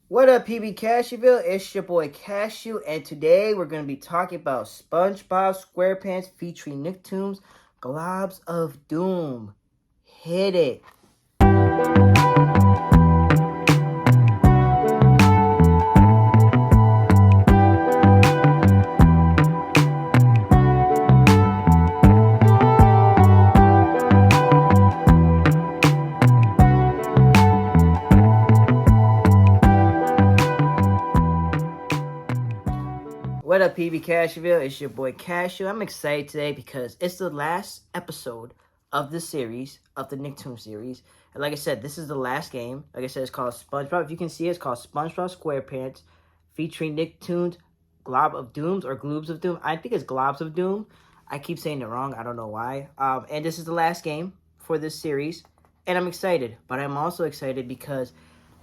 What up, PB Cashewville? It's your boy Cashew, and today we're going to be talking about SpongeBob SquarePants featuring Nicktoons, Globs of Doom. Hit it. What up, PB Cashewville? It's your boy Cashew. I'm excited today because it's the last episode of the series, of the Nicktoons series. And like I said, this is the last game. Like I said, it's called SpongeBob. If you can see it, it's called SpongeBob SquarePants featuring Nicktoons, Glob of Dooms or Gloobs of Doom. I think it's Globs of Doom. I keep saying it wrong. I don't know why. And this is the last game for this series. And I'm excited. But I'm also excited because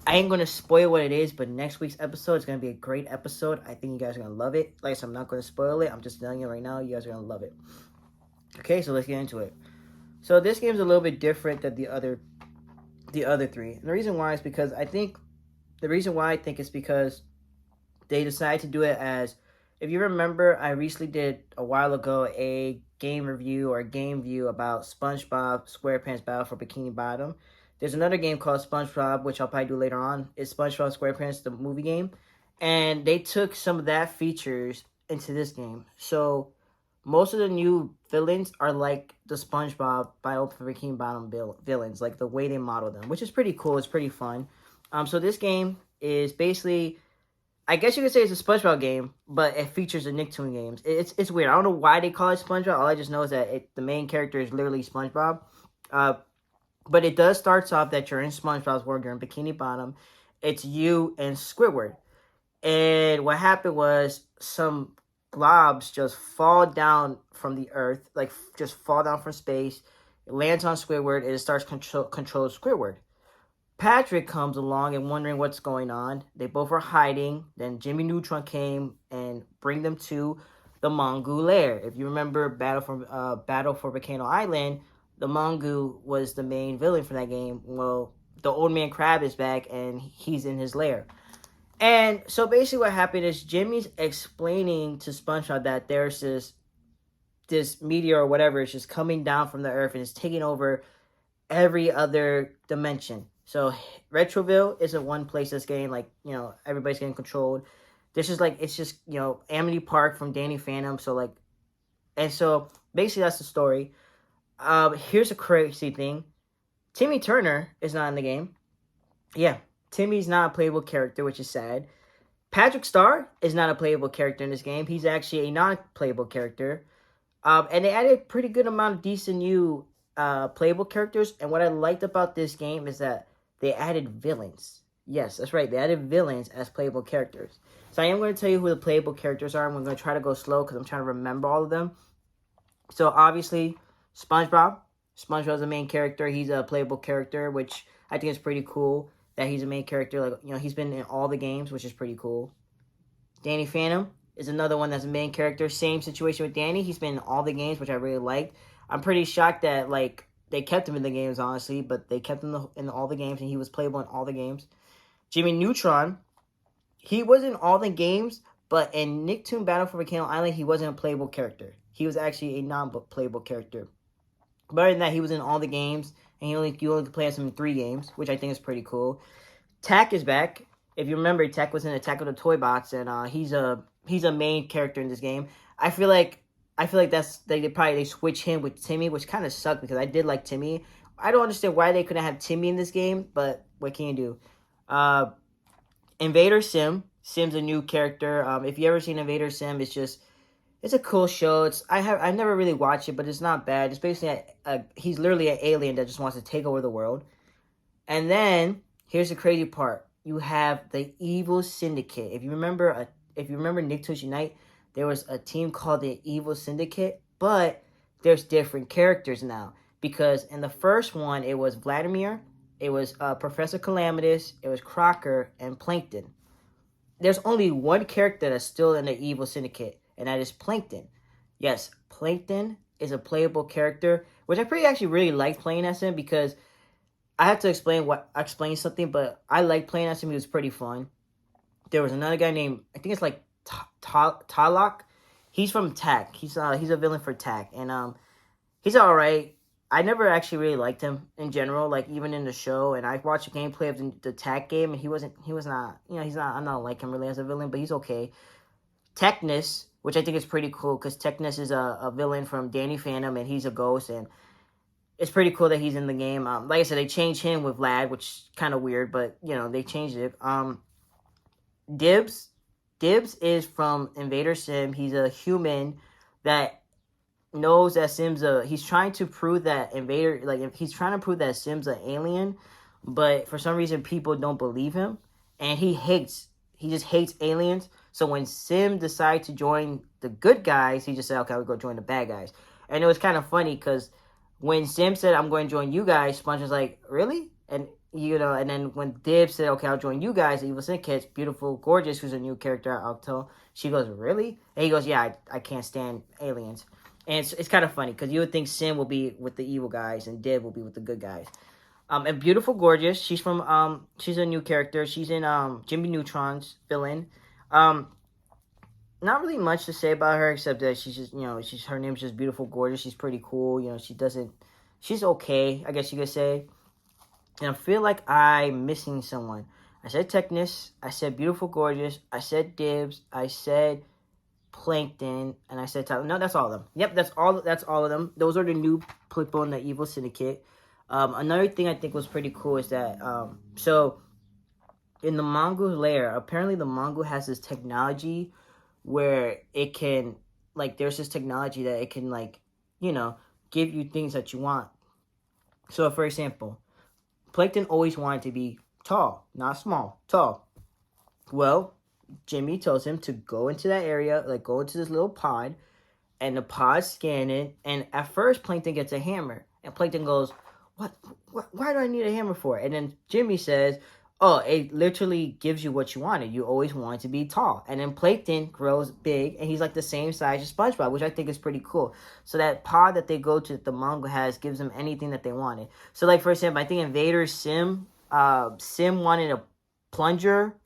I ain't going to spoil what it is, but next week's episode is going to be a great episode. I think you guys are going to love it. Like I said, I'm not going to spoil it. I'm just telling you right now, you guys are going to love it. Okay, so let's get into it. So this game's a little bit different than the other three. And the reason why is because I think it's because they decided to do it as, if you remember, I recently did a while ago a game review or a game view about SpongeBob SquarePants Battle for Bikini Bottom. There's another game called SpongeBob, which I'll probably do later on. It's SpongeBob SquarePants, the movie game. And they took some of that features into this game. So most of the new villains are like the SpongeBob Battle for Bikini Bottom villains, like the way they model them, which is pretty cool. It's pretty fun. So this game is basically, I guess you could say it's a SpongeBob game, but it features the Nicktoon games. It's weird. I don't know why they call it SpongeBob. All I just know is that the main character is literally SpongeBob. But it does start off that you're in SpongeBob's world, you're in Bikini Bottom. It's you and Squidward. And what happened was some globs just fall down from the earth, like just fall down from space. It lands on Squidward and it starts control Squidward. Patrick comes along and wondering what's going on. They both are hiding. Then Jimmy Neutron came and bring them to the Mongu lair. If you remember Battle for Volcano Island, the Mongu was the main villain for that game. Well, the old man Crab is back and he's in his lair. And so basically what happened is Jimmy's explaining to SpongeBob that there's this meteor or whatever is just coming down from the earth and it's taking over every other dimension. So Retroville isn't one place that's getting, like, you know, everybody's getting controlled. This is like, it's just, you know, Amity Park from Danny Phantom. So like, and so basically that's the story. Here's a crazy thing. Timmy Turner is not in the game. Yeah, Timmy's not a playable character, which is sad. Patrick Star is not a playable character in this game. He's actually a non-playable character. And they added a pretty good amount of decent new playable characters. And what I liked about this game is that they added villains. Yes, that's right. They added villains as playable characters. So I am going to tell you who the playable characters are. I'm going to try to go slow because I'm trying to remember all of them. So obviously, SpongeBob. SpongeBob's the main character. He's a playable character, which I think is pretty cool that he's a main character. Like, you know, he's been in all the games, which is pretty cool. Danny Phantom is another one that's a main character. Same situation with Danny. He's been in all the games, which I really liked. I'm pretty shocked that, like, they kept him in the games, honestly, but they kept him in all the games, and he was playable in all the games. Jimmy Neutron, he was in all the games, but in Nicktoon Battle for Volcano Island, he wasn't a playable character. He was actually a non-playable character. But other than that, he was in all the games, and you only could play as him in 3 games, which I think is pretty cool. Tack is back. If you remember, Tack was in Attack of the Toy Box, and he's a main character in this game. I feel like they switch him with Timmy, which kind of sucked because I did like Timmy. I don't understand why they couldn't have Timmy in this game, but what can you do? Invader Sim. Sim's a new character. If you ever seen Invader Sim, it's a cool show. I never really watched it, but it's not bad. It's basically he's literally an alien that just wants to take over the world. And then here's the crazy part: you have the Evil Syndicate. If you remember Nicktoons Unite, there was a team called the Evil Syndicate, but there's different characters now because in the first one it was Vladimir, it was Professor Calamitous, it was Crocker, and Plankton. There's only one character that's still in the Evil Syndicate, and that is Plankton. Yes, Plankton is a playable character, which I actually really like playing as him because I have to explain something, but I like playing as him. He was pretty fun. There was another guy named, I think it's like Talak. He's from Tak. He's a villain for Tak, and he's all right. I never actually really liked him in general, like even in the show. And I watched a gameplay of the Tak game, and he was not, he's not. I'm not like him really as a villain, but he's okay. Technus, which I think is pretty cool, because Technus is a villain from Danny Phantom, and he's a ghost, and it's pretty cool that he's in the game. Like I said, they changed him with Lad, which is kind of weird, but they changed it. Dibs. Dibs is from Invader Sim. He's a human that knows that Sim's he's trying to prove that he's trying to prove that Sim's an alien, but for some reason people don't believe him, and he just hates aliens. So when Sim decided to join the good guys, he just said, okay, I'll go join the bad guys. And it was kind of funny because when Sim said, I'm going to join you guys, Sponge was like, really? And and then when Dib said, okay, I'll join you guys, the Evil Syndicate's Beautiful Gorgeous, who's a new character, I'll tell, she goes, really? And he goes, yeah, I can't stand aliens. And it's kind of funny, because you would think Sim will be with the evil guys, and Dib will be with the good guys. And Beautiful Gorgeous, she's a new character. She's in Jimmy Neutron's villain. Not really much to say about her, except that she's just, her name's just Beautiful Gorgeous. She's pretty cool. She's okay, I guess you could say. And I feel like I'm missing someone. I said Technus, I said Beautiful Gorgeous, I said Dibs, I said Plankton, and I said no, that's all of them. Yep, that's all of them. Those are the new people in the Evil Syndicate. Another thing I think was pretty cool is that so in the Mongoose lair, apparently the Mongoose has this technology where it can, like, there's this technology that it can, like, give you things that you want. So for example, Plankton always wanted to be tall, not small, tall. Well, Jimmy tells him to go into that area, like go into this little pod, and the pod scan it. And at first, Plankton gets a hammer, and Plankton goes, "What? Why do I need a hammer for?" And then Jimmy says, "Oh, it literally gives you what you wanted. You always wanted to be tall." And then Plankton grows big, and he's like the same size as SpongeBob, which I think is pretty cool. So that pod that they go to, that the manga has, gives them anything that they wanted. So, like, for example, I think Invader Sim wanted a plunger,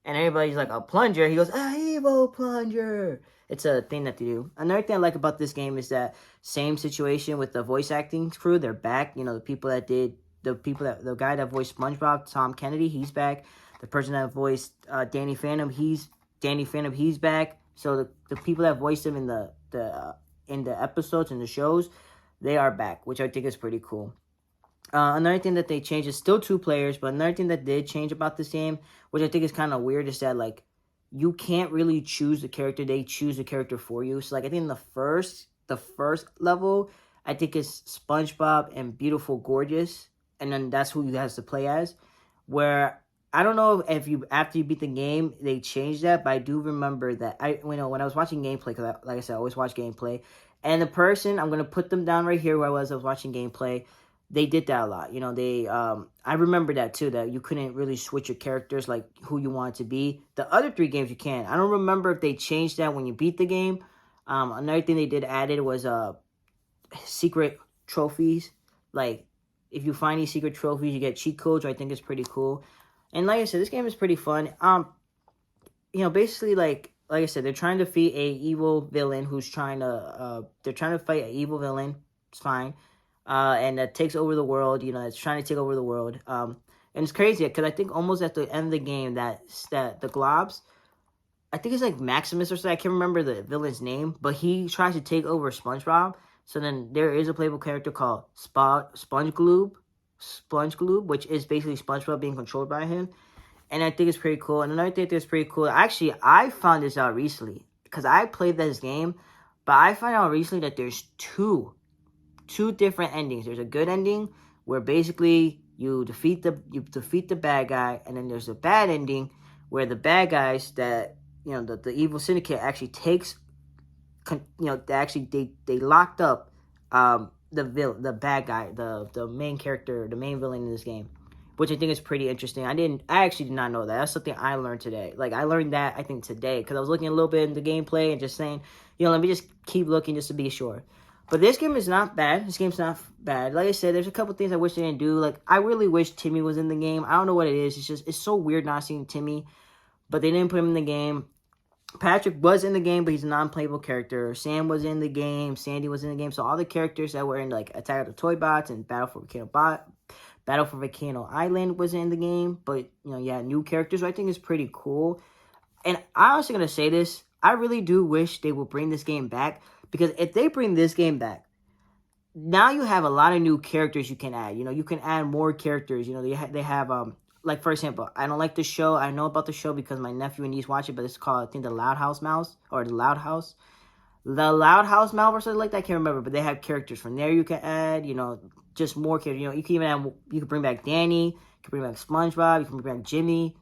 and everybody's like, a plunger? He goes, a evil plunger. It's a thing that they do. Another thing I like about this game is that same situation with the voice acting crew. They're back. The guy that voiced SpongeBob, Tom Kennedy, he's back. The person that voiced Danny Phantom, he's back. So the people that voiced him in the episodes and the shows, they are back, which I think is pretty cool. Another thing that they changed is still 2 players, but another thing that did change about this game, which I think is kind of weird, is that, like, you can't really choose the character. They choose the character for you. So, like, I think in the first level, I think it's SpongeBob and Beautiful Gorgeous, and then that's who you has to play as. Where I don't know if after you beat the game they changed that, but I do remember that when I was watching gameplay, because like I said, I always watch gameplay, and the person, I'm gonna put them down right here where I was watching gameplay. They did that a lot. I remember that too, that you couldn't really switch your characters, like who you wanted to be. The other 3 games you can. I don't remember if they changed that when you beat the game. Another thing they did added was secret trophies. Like, if you find these secret trophies, you get cheat codes, which I think is pretty cool. And like I said, this game is pretty fun. Basically, like I said, they're trying to defeat a evil villain who's they're trying to fight an evil villain. It's fine. And that takes over the world. It's trying to take over the world. And it's crazy because I think almost at the end of the game that the Globs, I think it's like Maximus or something. I can't remember the villain's name, but he tries to take over SpongeBob. So then there is a playable character called SpongeGloob, which is basically SpongeBob being controlled by him. And I think it's pretty cool. And another thing that's pretty cool, actually, I found this out recently because I played this game, but I found out recently that there's two different endings. There's a good ending where basically you defeat the bad guy, and then there's a bad ending where the bad guys that the evil syndicate actually takes, they locked up the bad guy, the main character, the main villain in this game, which I think is pretty interesting. I actually did not know that. That's something I learned today. Like, I learned that, I think, today, because I was looking a little bit in the gameplay and just saying, let me just keep looking just to be sure. But this game is not bad. This game's not bad. Like I said, there's a couple things I wish they didn't do. Like, I really wish Timmy was in the game. I don't know what it is. It's so weird not seeing Timmy. but they didn't put him in the game. Patrick was in the game, but he's a non-playable character. Sam was in the game. Sandy was in the game. So all the characters that were in like Attack of the Toy Bots and Battle for Volcano Island was in the game. But new characters. So I think it's pretty cool. And I'm also gonna say this: I really do wish they would bring this game back, because if they bring this game back, now you have a lot of new characters you can add. You can add more characters. They have like, for example, I don't like the show. I know about the show because my nephew and niece watch it, but it's called, I think, the Loud House Mouse, or the Loud House. The Loud House Mouse or something like that. I can't remember, but they have characters from there you can add. Just more characters. You can even add. You can bring back Danny. You can bring back SpongeBob. You can bring back Jimmy.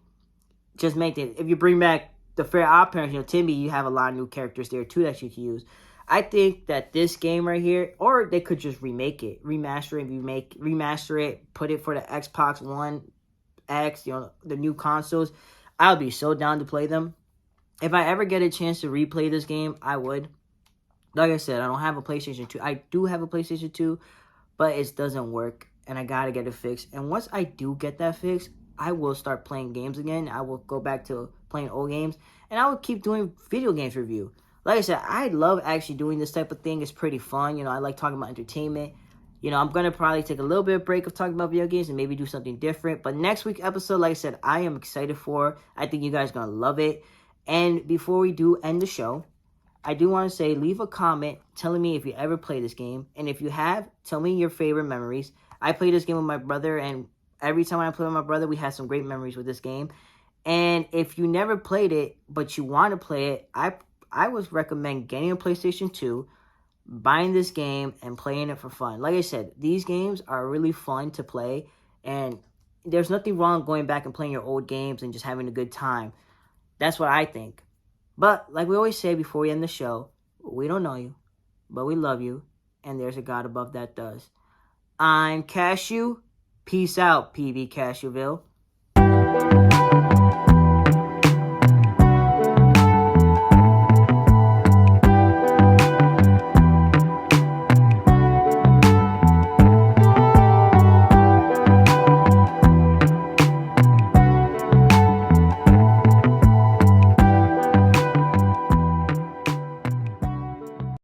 Just make it. If you bring back the Fair Odd Parents, Timmy, you have a lot of new characters there too that you can use. I think that this game right here, or they could just remake it, remaster it, put it for the Xbox One X, the new consoles. I'll be so down to play them. If I ever get a chance to replay this game, I would. Like I said, I don't have a PlayStation 2. I do have a PlayStation 2, but it doesn't work, and I gotta get it fixed. And once I do get that fixed, I will start playing games again. I will go back to playing old games, and I will keep doing video games review. Like I said, I love actually doing this type of thing. It's pretty fun. I like talking about entertainment. I'm going to probably take a little bit of break of talking about video games and maybe do something different. But next week's episode, like I said, I am excited for. I think you guys are going to love it. And before we do end the show, I do want to say, leave a comment telling me if you ever play this game. And if you have, tell me your favorite memories. I played this game with my brother, and every time I play with my brother, we had some great memories with this game. And if you never played it, but you want to play it, I would recommend getting a PlayStation 2, buying this game, and playing it for fun. Like I said, these games are really fun to play, and there's nothing wrong going back and playing your old games and just having a good time. That's what I think. But like we always say before we end the show, we don't know you, but we love you, and there's a God above that does. I'm Cashew. Peace out, PB Cashewville.